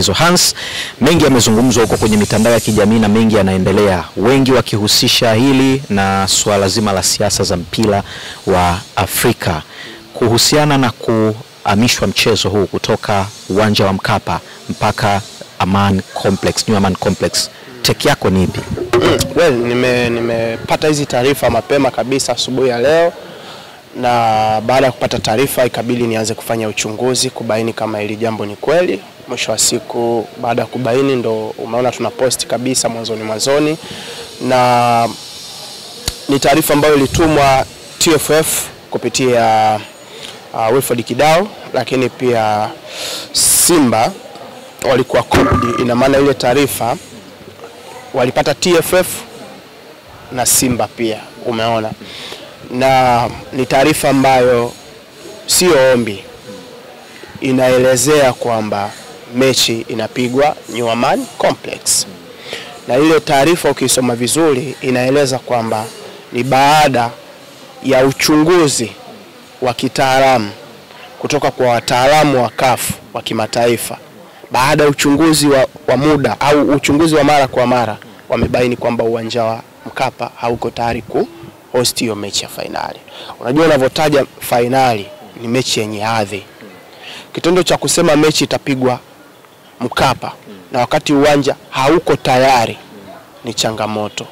michezo. Hans, mengi yamezungumzwa huko kwenye mitandao ya kijamii na mengi yanaendelea, wengi wakihusisha hili na swala zima la siasa za mpira wa Afrika kuhusiana na kuhamishwa mchezo huu kutoka uwanja wa Mkapa mpaka Aman Complex, New Aman Complex. Teki yako ni ipi? Well, nimepata hizi taarifa mapema kabisa asubuhi ya leo, na baada ya kupata taarifa ikabidi nianze kufanya uchunguzi kubaini kama hili jambo ni kweli. Mwisho wa siku baada ya kubaini ndo umeona tunapost kabisa mwanzoni, na ni taarifa ambayo ilitumwa TFF kupitia Wilfred Kidao, lakini pia Simba walikuwa copied. Ina maana ile taarifa walipata TFF na Simba pia, umeona. Na ni taarifa ambayo sio ombi, inaelezea kwamba mechi inapigwa New Aman Complex. Na ile taarifa ukisoma vizuri inaeleza kwamba ni baada ya uchunguzi wa kitaalamu kutoka kwa wataalamu wa CAF wa kimataifa. Baada ya uchunguzi wa muda au uchunguzi wa mara kwa mara, wamebaini kwamba uwanja wa Mkapa hauko tayari ku host hiyo mechi ya finali. Unajua unavotaja finali ni mechi yenye hadhi. Kitendo cha kusema mechi itapigwa Mkapa na wakati uwanja hauko tayari ni changamoto.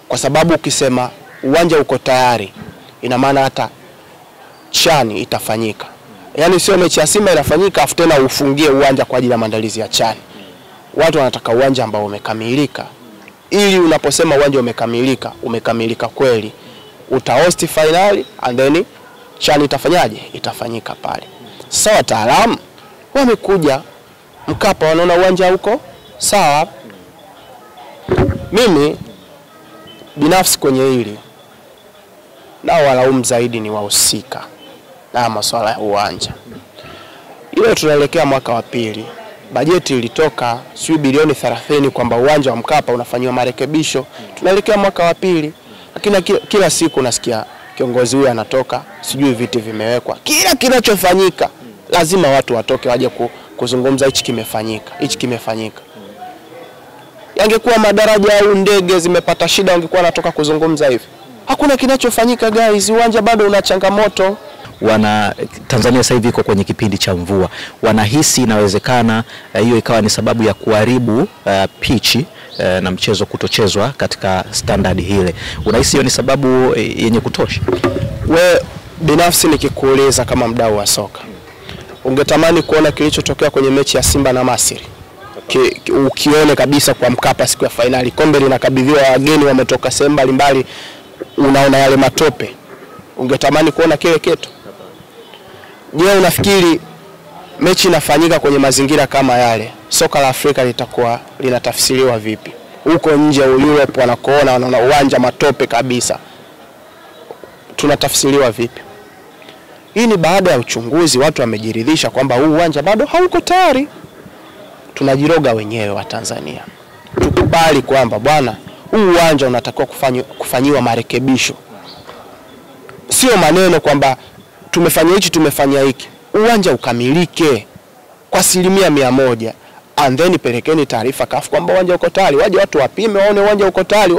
Kwa sababu ukisema uwanja uko tayari, ina maana hata chani itafanyika. Yaani sio mechi ya Simba inafanyika afu tena ufungie uwanja kwa ajili ya maandalizi ya chani. Watu wanataka uwanja ambao umekamilika. Ili unaposema uwanja umekamilika kweli, utahost finali and then chani itafanyaje? Itafanyika pale. Sasa wataalamu wamekuja Mkapa, wanaona uwanja huko sawa. Mimi binafsi kwenye hili nao walaumu zaidi ni wahusika na masuala ya uwanja. Ile tunaelekea mwaka wa pili, bajeti ilitoka sio bilioni 30 kwamba uwanja wa Mkapa unafanywa marekebisho. Tunaelekea mwaka wa pili, lakini kila siku nasikia kiongozi huyu anatoka, sijui viti vimewekwa. Kila kinachofanyika lazima watu watoke waje kuzungumza hichi kimefanyika. Yangekuwa madaraja au ndege zimepata shida wangekuwa natoka kuzungumza hivi. Hakuna kinachofanyika guys, uwanja bado una changamoto. Tanzania sasa hivi iko kwenye kipindi cha mvua. Wanahisi inawezekana hiyo ikawa ni sababu ya kuharibu pitch na mchezo kutochezwa katika standard hile. Unahisi hiyo ni sababu yenye kutosha? We binafsi nikikuuliza kama mdau wa soka, ungetamani kuona kilichotokea kwenye mechi ya Simba na Masiri? Ukione kabisa kwa Mkapa siku ya finali, kombe linakabidhiwa wageni wametoka sehemu mbalimbali, unaona yale matope, ungetamani kuona kile kitu? Je, unafikiri mechi inafanyika kwenye mazingira kama yale, soka la Afrika litakuwa linatafsiriwa vipi? Huko nje Europe wanakoona wanaona uwanja matope kabisa, tunatafsiriwa vipi? Hii ni baada ya uchunguzi, watu wamejiridhisha kwamba huu uwanja bado hauko tayari. Tunajiroga wenyewe wa Tanzania. Tukubali kwamba bwana, huu uwanja unatakiwa kufanyiwa marekebisho. Sio maneno kwamba tumefanya hichi tumefanya hiki. Uwanja ukamilike kwa 100%, and then pelekeni taarifa CAF kwamba uwanja uko tayari. Waje watu wapime waone uwanja uko tayari.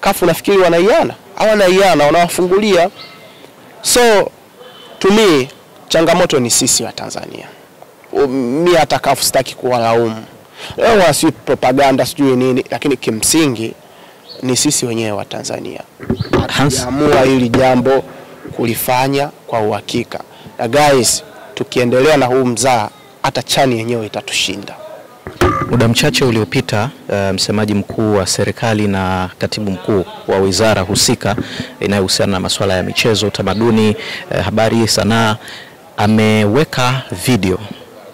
CAF nafikiri wanaiana, hawanaiana, wanawafungulia. So to me changamoto ni sisi wa Tanzania. Mimi hata CAF sitaki kuwalaumu. Leo wasi propaganda sijui nini, lakini kimsingi ni sisi wenyewe wa Tanzania. Tumeamua hili jambo kulifanya kwa uhakika. Na guys, tukiendelea na huu mzaa hata chani yenyewe itatushinda. Muda mchache uliopita msemaji mkuu wa serikali na katibu mkuu wa wizara husika inayohusiana na masuala ya michezo, utamaduni, habari, sanaa ameweka video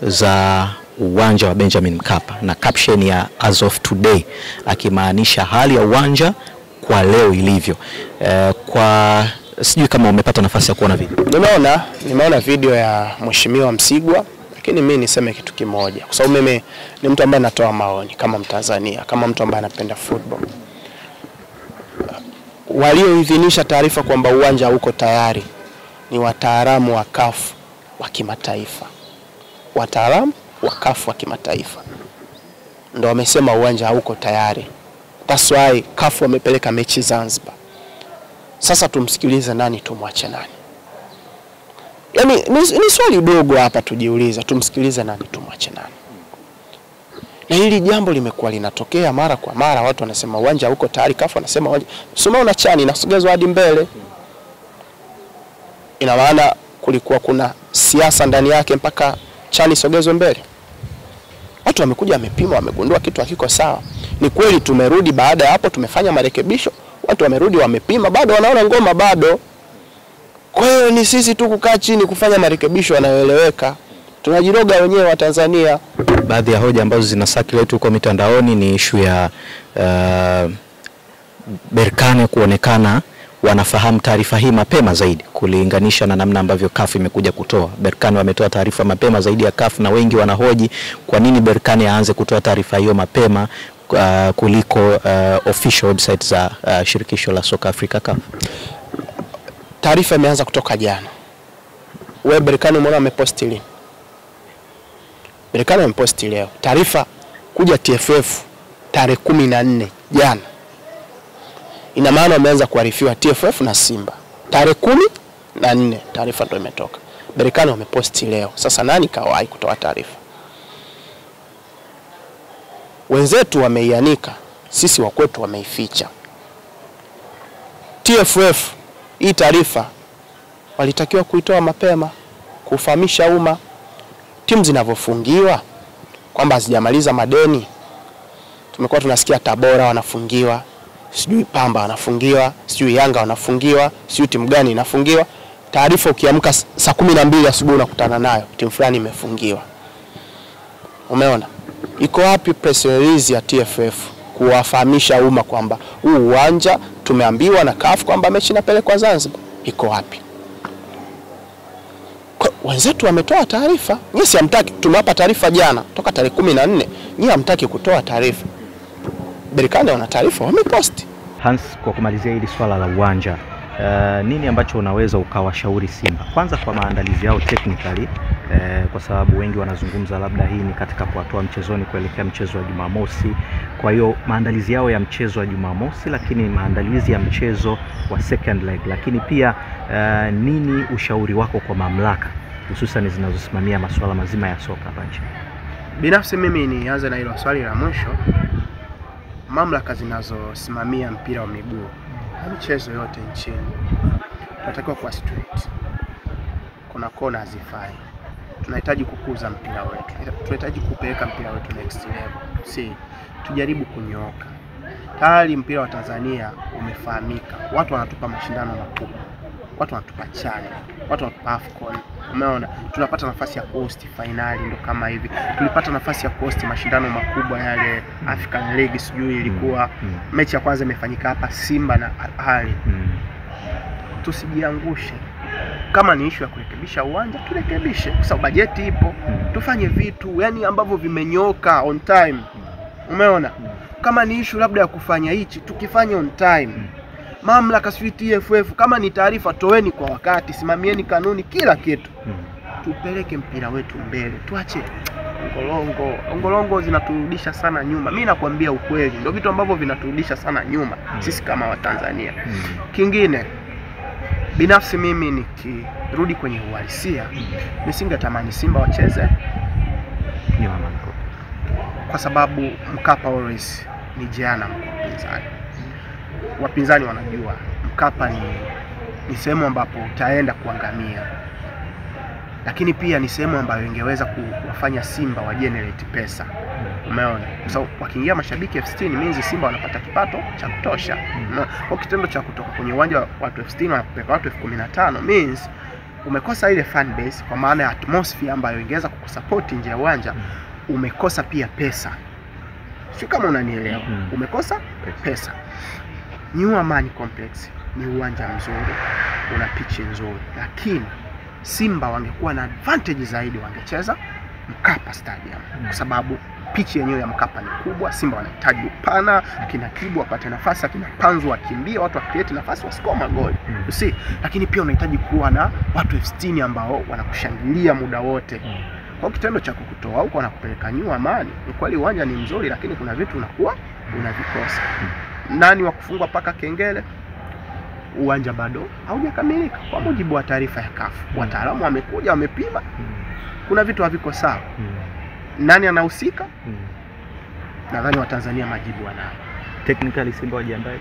za uwanja wa Benjamin Mkapa na caption ya as of today, akimaanisha hali ya uwanja kwa leo ilivyo. Kwa sijui kama umepata nafasi ya kuona video. Nimeona video ya Mheshimiwa Msigwa, lakini mimi niseme kitu kimoja, kwa sababu mimi ni mtu ambaye natoa maoni kama Mtanzania, kama mtu ambaye anapenda football. Walioidhinisha taarifa kwamba uwanja uko tayari ni wataalamu wa CAF wa kimataifa. Wataalamu wa CAF wa kimataifa ndio wamesema uwanja hauko tayari. That's why CAF wamepeleka mechi Zanzibar. Sasa tumsikilize nani, tumwache nani? Yaani ni swali dogo hapa tujiuliza, tumsikilize nani, tumwache nani? Na hili jambo limekuwa linatokea mara kwa mara, watu wanasema uwanja huko tayari, CAF wanasema uwanja. Soma una chani inasogezwa hadi mbele. Ina maana kulikuwa kuna siasa ndani yake mpaka chani sogezwe mbele. Watu wamekuja wamepima, wamegundua kitu hakiko sawa. Ni kweli tumerudi baada ya hapo tumefanya marekebisho, watu wamerudi wamepima, bado wanaona ngoma bado. Kwa hiyo ni sisi tu kukaa chini kufanya marekebisho yanayoeleweka. Tunajiroga wenyewe wa Tanzania. Baadhi ya hoja ambazo zinasakile tu kwa mitandaoni ni issue ya Berkane kuonekana wanafahamu taarifa hii mapema zaidi kulinganisha na namna ambavyo CAF imekuja kutoa. Berkane wametoa taarifa mapema zaidi ya CAF, na wengi wanahoji kwa nini Berkane aanze kutoa taarifa hiyo mapema kuliko official website za shirikisho la soka Afrika CAF. Taarifa imeanza kutoka jana. Wewe Berkane umeona ameposti lini? Berkane ameposti leo. Taarifa kuja TFF tarehe 14 jana. Ina maana wameanza kuarifiwa TFF na Simba. Tarehe 14 taarifa ndio imetoka. Berkane wameposti leo. Sasa nani kawahi kutoa taarifa? Wenzetu wameianika, sisi wa kwetu wameificha. TFF hii taarifa walitakiwa kuitoa mapema, kufahamisha umma. Timu zinavyofungiwa kwamba hazijamaliza madeni. Tumekuwa tunasikia Tabora wanafungiwa, sijui Pamba wanafungiwa, sijui Yanga wanafungiwa, sijui timu gani inafungiwa. Taarifa ukiamka saa 12 asubuhi unakutana nayo timu fulani imefungiwa. Umeona? Iko wapi press release ya TFF kuwafahamisha umma kwamba huu uwanja tumeambiwa na CAF kwamba mechi inapelekwa Zanzibar? Iko wapi? Wenzetu wametoa taarifa. Nyinyi si hamtaki, tumewapa taarifa jana toka tarehe 14. Nyinyi hamtaki kutoa taarifa. Berkane wana taarifa, wameposti. Hans, kwa kumalizia hili swala la uwanja, nini ambacho unaweza ukawashauri Simba? Kwanza kwa maandalizi yao technically, kwa sababu wengi wanazungumza labda hii ni katika kuwatoa mchezoni kuelekea mchezo wa Jumamosi. Kwa hiyo maandalizi yao ya mchezo wa Jumamosi, lakini maandalizi ya mchezo wa second leg, lakini pia nini ushauri wako kwa mamlaka hususan zinazosimamia masuala mazima ya soka hapa nchini? Binafsi mimi nianze na hilo swali la mwisho. Mamlaka zinazosimamia mpira wa miguu na michezo yote nchini tunatakiwa kuwa strict. Kuna kona hazifai. Tunahitaji kukuza mpira wetu. Tunahitaji kupeleka mpira wetu next level. Tujaribu kunyooka. Tayari mpira wa Tanzania umefahamika. Watu wanatupa mashindano makubwa. Watu wanatupa chane. Watu wanatupa AFCON. Umeona? Tunapata nafasi ya host finali ndo kama hivi. Tulipata nafasi ya host mashindano makubwa yale African League, sijui ilikuwa mechi ya kwanza imefanyika hapa Simba na Al Ahly. Tusijiangushe. Kama ni issue ya kurekebisha uwanja, turekebishe kwa sababu bajeti ipo. Tufanye vitu yani ambavyo vimenyoka on time. Umeona? Kama ni issue labda ya kufanya hichi, tukifanye on time. Mamlaka sisi TFF kama ni taarifa toeni kwa wakati, simamieni kanuni, kila kitu. Tupeleke mpira wetu mbele. Tuache ngolongo zinaturudisha sana nyuma. Mimi nakwambia ukweli, ndio vitu ambavyo vinaturudisha sana nyuma sisi kama Watanzania. Kingine, binafsi mimi nikirudi kwenye uhalisia, nisingetamani Simba wacheze nyuma, kwa sababu Mkapa always ni jana mpinzani. Wapinzani wanajua Mkapa ni sehemu ambapo utaenda kuangamia. Lakini pia ni sehemu ambayo ingeweza kuwafanya Simba wa generate pesa. Umeona? Kwa sababu wakiingia mashabiki 60 means Simba wanapata kipato cha kutosha. Kwa kitendo cha kutoka kwenye uwanja wa watu 60 wanapeleka watu 15 means umekosa ile fan base, kwa maana ya atmosphere ambayo ingeweza kukusupport nje ya uwanja. Umekosa pia pesa. Sio kama unanielewa. Umekosa pesa. New Amani Complex ni uwanja mzuri, una pitch nzuri, lakini Simba wangekuwa na advantage zaidi wangecheza Mkapa Stadium, kwa sababu pitch yenyewe ya Mkapa ni kubwa. Simba wanahitaji upana, kina Kibu wapate nafasi, kina Panzu wakimbie, watu wa create nafasi, wascore magoli. You see? Lakini pia unahitaji kuwa na watu 60 ambao wanakushangilia muda wote. Kwa kitendo cha kukutoa huko na kupeleka New Amaan, ni kweli uwanja ni mzuri, lakini kuna vitu unakuwa unavikosa. Nani wa kufungwa paka kengele? Uwanja bado haujakamilika kwa mujibu wa taarifa ya CAF. Wataalamu wamekuja wamepima, kuna vitu haviko sawa. Nani anahusika? Nadhani Watanzania majibu wanayo. Technically Simba wajiandae.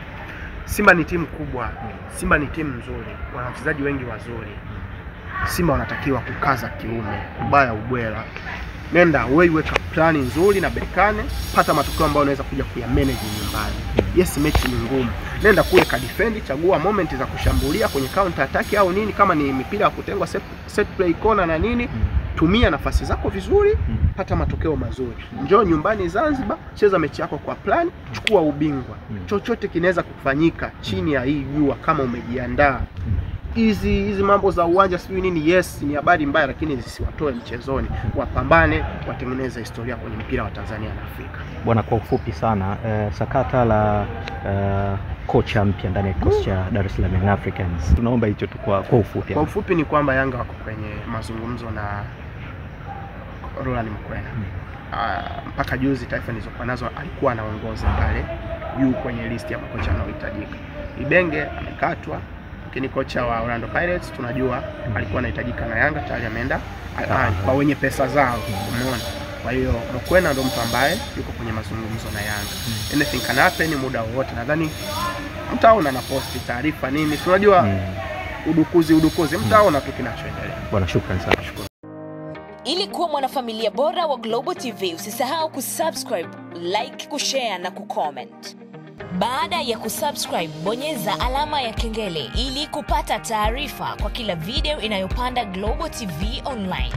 Simba ni timu kubwa, Simba ni timu nzuri, wana wachezaji wengi wazuri. Simba wanatakiwa kukaza kiume, ubaya ubwela. Nenda wewe weka plani nzuri na Berkane, pata matokeo ambayo unaweza kuja kuyamanage nyumbani. Yes, mechi ni ngumu. Nenda kule ka defend, chagua moment za kushambulia kwenye counter attack au nini, kama ni mipira ya kutengwa set play corner na nini, tumia nafasi zako vizuri, pata matokeo mazuri. Njoo nyumbani Zanzibar, cheza mechi yako kwa plan, chukua ubingwa. Chochote kinaweza kufanyika chini ya hii jua kama umejiandaa. Hizi mambo za uwanja sijui nini, yes ni habari mbaya, lakini zisiwatoe mchezoni. Wapambane, watengeneze historia kwenye mpira wa Tanzania na Afrika. Bwana, kwa ufupi sana sakata la kocha mpya ndani ya kikosi cha Dar es Salaam Young Africans, tunaomba hicho tu kwa ufupi. Kwa ufupi ni kwamba Yanga wako kwenye mazungumzo na Roland Mokwena. Mpaka juzi taarifa nilizokuwa nazo alikuwa anaongoza pale juu kwenye list ya makocha wanaohitajika. Ibenge amekatwa, lakini kocha wa Orlando Pirates tunajua alikuwa anahitajika na Yanga, tayari ameenda kwa wenye pesa zao, umeona. Kwa hiyo Mokwena ndo mtu ambaye yuko kwenye mazungumzo na Yanga. Anything can happen muda wote. Nadhani mtaona na posti taarifa nini. Tunajua udukuzi mtaona tu kinachoendelea. Bwana, shukrani sana. Ili kuwa mwanafamilia bora wa Global TV, usisahau kusubscribe, like, kushare na kucomment. Baada ya kusubscribe, bonyeza alama ya kengele ili kupata taarifa kwa kila video inayopanda Global TV Online.